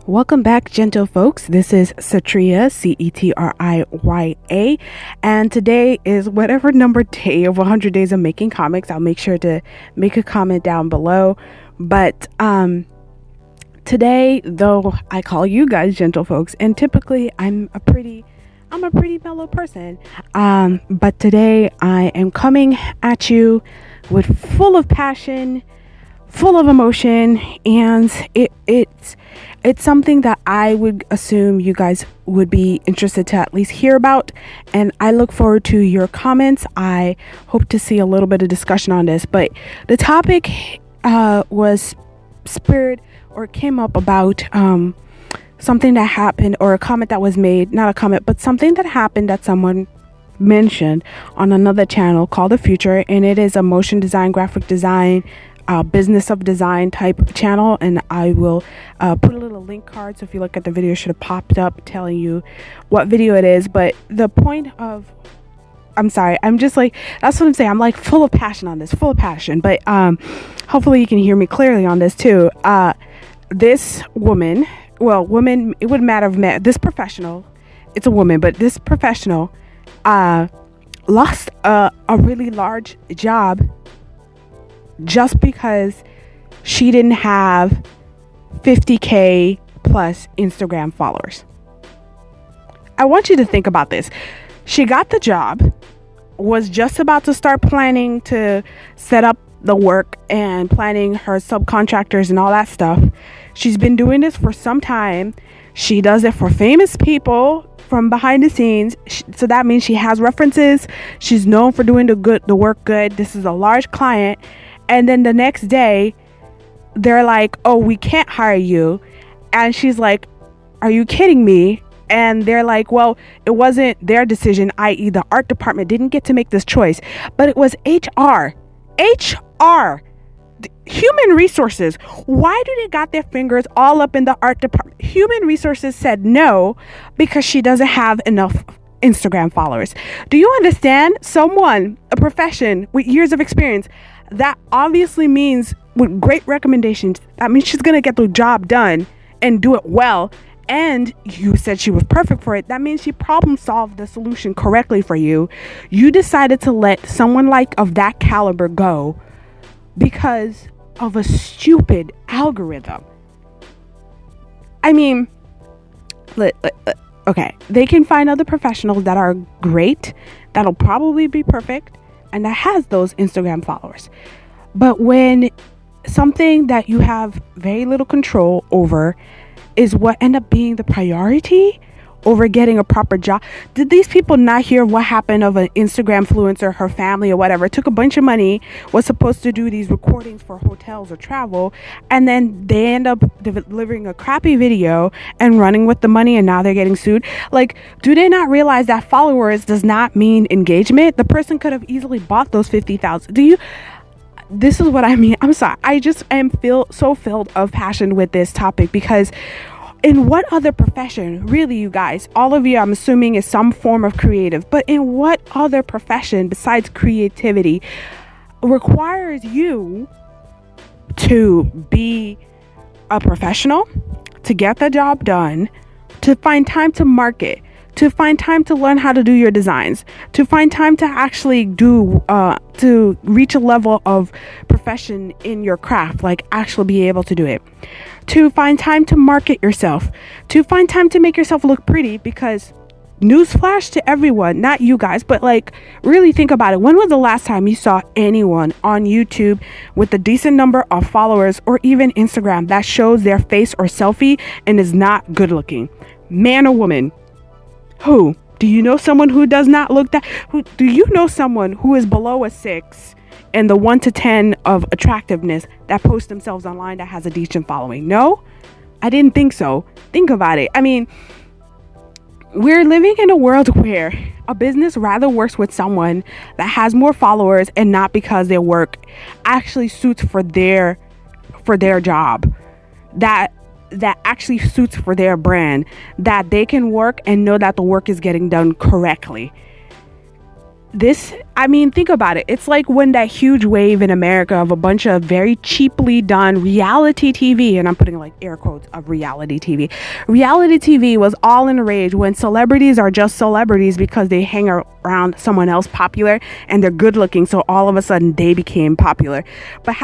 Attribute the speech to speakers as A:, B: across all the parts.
A: Welcome back, gentle folks. This is Cetriya, Cetriya, and today is whatever number day of 100 days of making comics. I'll make sure to make a comment down below. But today, though I call you guys gentle folks, and typically I'm a pretty mellow person. But today I am coming at you with full of passion, full of emotion, and it's something that I would assume you guys would be interested to at least hear about, and I look forward to your comments. I hope to see a little bit of discussion on this, but the topic was spirit, or came up about something that happened, or a comment that was made, not a comment, but something that happened that someone mentioned on another channel called The Future, and it is a motion design, graphic design, business of design type channel, and I will put a little link card, so if you look at the video, it should have popped up telling you what video it is. But the point of, I'm sorry, I'm just like, that's what I'm saying, I'm like full of passion on this, full of passion, but hopefully you can hear me clearly on this too. This woman, it wouldn't matter if this professional, it's a woman, but this professional lost a really large job just because she didn't have 50K plus Instagram followers. I want you to think about this. She got the job, was just about to start planning to set up the work and planning her subcontractors and all that stuff. She's been doing this for some time. She does it for famous people from behind the scenes, so that means she has references. She's known for doing the work good. This is a large client. And then the next day, they're like, oh, we can't hire you. And she's like, are you kidding me? And they're like, well, it wasn't their decision, i.e. the art department didn't get to make this choice, but it was HR, human resources. Why do they got their fingers all up in the art department? Human resources said no because she doesn't have enough Instagram followers. Do you understand? Someone, a profession with years of experience, that obviously means with great recommendations, that means she's going to get the job done and do it well. And you said she was perfect for it. That means she problem solved the solution correctly for you. You decided to let someone like of that caliber go because of a stupid algorithm. I mean, okay, they can find other professionals that are great, that'll probably be perfect, and that has those Instagram followers. But when something that you have very little control over is what end up being the priority over getting a proper job. Did these people not hear what happened of an Instagram influencer, her family or whatever, took a bunch of money, was supposed to do these recordings for hotels or travel, and then they end up delivering a crappy video and running with the money, and now they're getting sued? Like, do they not realize that followers does not mean engagement? The person could have easily bought those 50,000. This is what I mean. I'm sorry. I just am so filled of passion with this topic, because in what other profession, really, you guys, all of you, I'm assuming, is some form of creative, but in what other profession besides creativity requires you to be a professional, to get the job done, to find time to market, to find time to learn how to do your designs, to find time to actually to reach a level of profession in your craft, like actually be able to do it, to find time to market yourself, to find time to make yourself look pretty? Because newsflash to everyone, not you guys, but like, really think about it. When was the last time you saw anyone on YouTube with a decent number of followers, or even Instagram, that shows their face or selfie and is not good looking, man or woman? Who? Do you know someone who does not look that? Do you know someone who is below a 6 and the 1 to 10 of attractiveness that posts themselves online that has a decent following? No, I didn't think so. Think about it. I mean, we're living in a world where a business rather works with someone that has more followers, and not because their work actually suits for their job, that actually suits for their brand, that they can work and know that the work is getting done correctly. I mean, think about it. It's like when that huge wave in America of a bunch of very cheaply done reality TV, and I'm putting like air quotes of reality TV. Reality TV was all in a rage when celebrities are just celebrities because they hang around someone else popular and they're good looking. So all of a sudden they became popular, but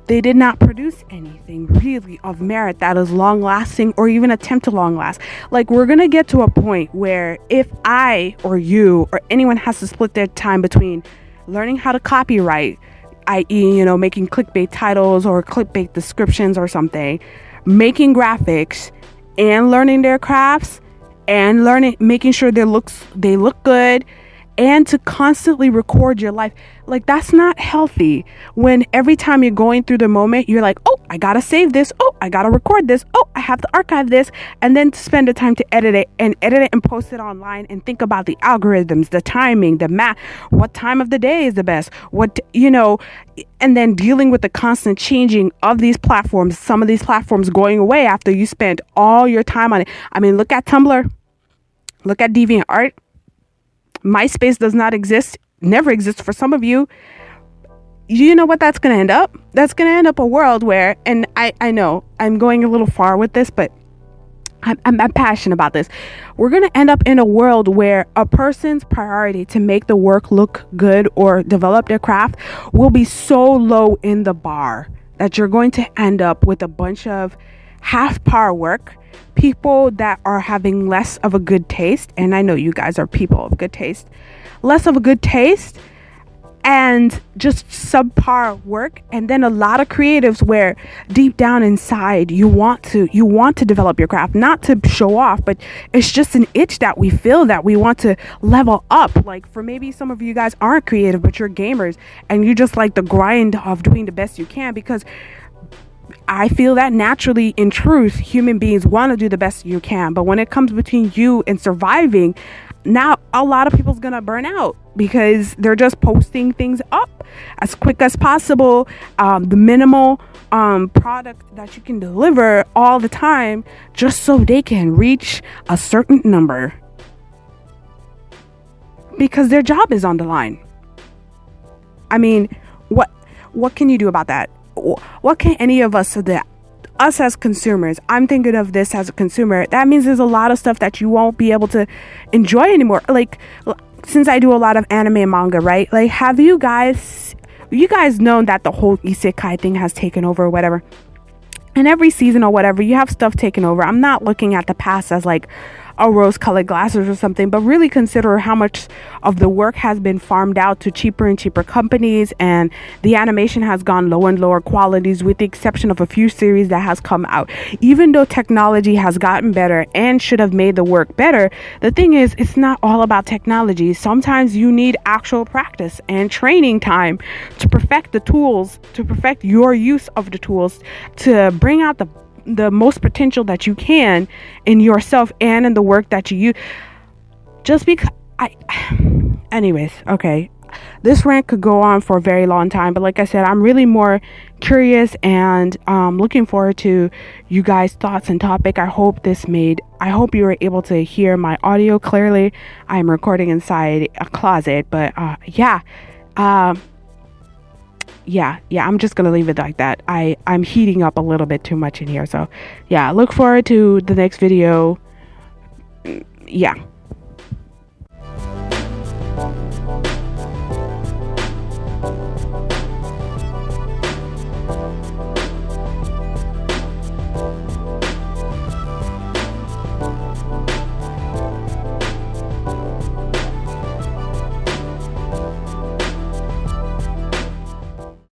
A: they did not produce anything really of merit that is long lasting or even attempt to long last. Like, we're going to get to a point where if I or you or anyone has to split their time between learning how to copyright, i.e., making clickbait titles or clickbait descriptions or something, making graphics, and learning their crafts and making sure they look good, and to constantly record your life. Like, that's not healthy. When every time you're going through the moment, you're like, oh, I gotta save this. Oh, I gotta record this. Oh, I have to archive this. And then to spend the time to edit it and post it online and think about the algorithms, the timing, the math, what time of the day is the best, and then dealing with the constant changing of these platforms, some of these platforms going away after you spent all your time on it. I mean, look at Tumblr, look at DeviantArt. MySpace does not exist, never exist for some of you. You know what that's going to end up? That's going to end up a world where, and I know I'm going a little far with this, but I'm passionate about this. We're going to end up in a world where a person's priority to make the work look good or develop their craft will be so low in the bar that you're going to end up with a bunch of half-par work, people that are having less of a good taste, and I know you guys are people of good taste, less of a good taste, and just subpar work. And then a lot of creatives where deep down inside you want to develop your craft, not to show off, but it's just an itch that we feel that we want to level up. Like, for maybe some of you guys aren't creative, but you're gamers and you just like the grind of doing the best you can, because I feel that naturally, in truth, human beings want to do the best you can. But when it comes between you and surviving, now a lot of people's gonna burn out because they're just posting things up as quick as possible, the minimal product that you can deliver all the time, just so they can reach a certain number, because their job is on the line. I mean, what can you do about that? What can any of us us as consumers? I'm thinking of this as a consumer. That means there's a lot of stuff that you won't be able to enjoy anymore. Like, since I do a lot of anime and manga, right? Like, have you guys known that the whole isekai thing has taken over or whatever? And every season or whatever, you have stuff taken over. I'm not looking at the past as like a rose-colored glasses or something, but really consider how much of the work has been farmed out to cheaper and cheaper companies, and the animation has gone lower and lower qualities, with the exception of a few series that has come out. Even though technology has gotten better and should have made the work better, the thing is, it's not all about technology. Sometimes you need actual practice and training time to perfect the tools, to perfect your use of the tools, to bring out the most potential that you can in yourself and in the work that you use. Just because anyways, okay, this rant could go on for a very long time, but like I said, I'm really more curious and looking forward to you guys' thoughts and topic. I hope you were able to hear my audio clearly. I'm recording inside a closet, but I'm just gonna leave it like that. I'm heating up a little bit too much in here, so yeah, look forward to the next video. Yeah.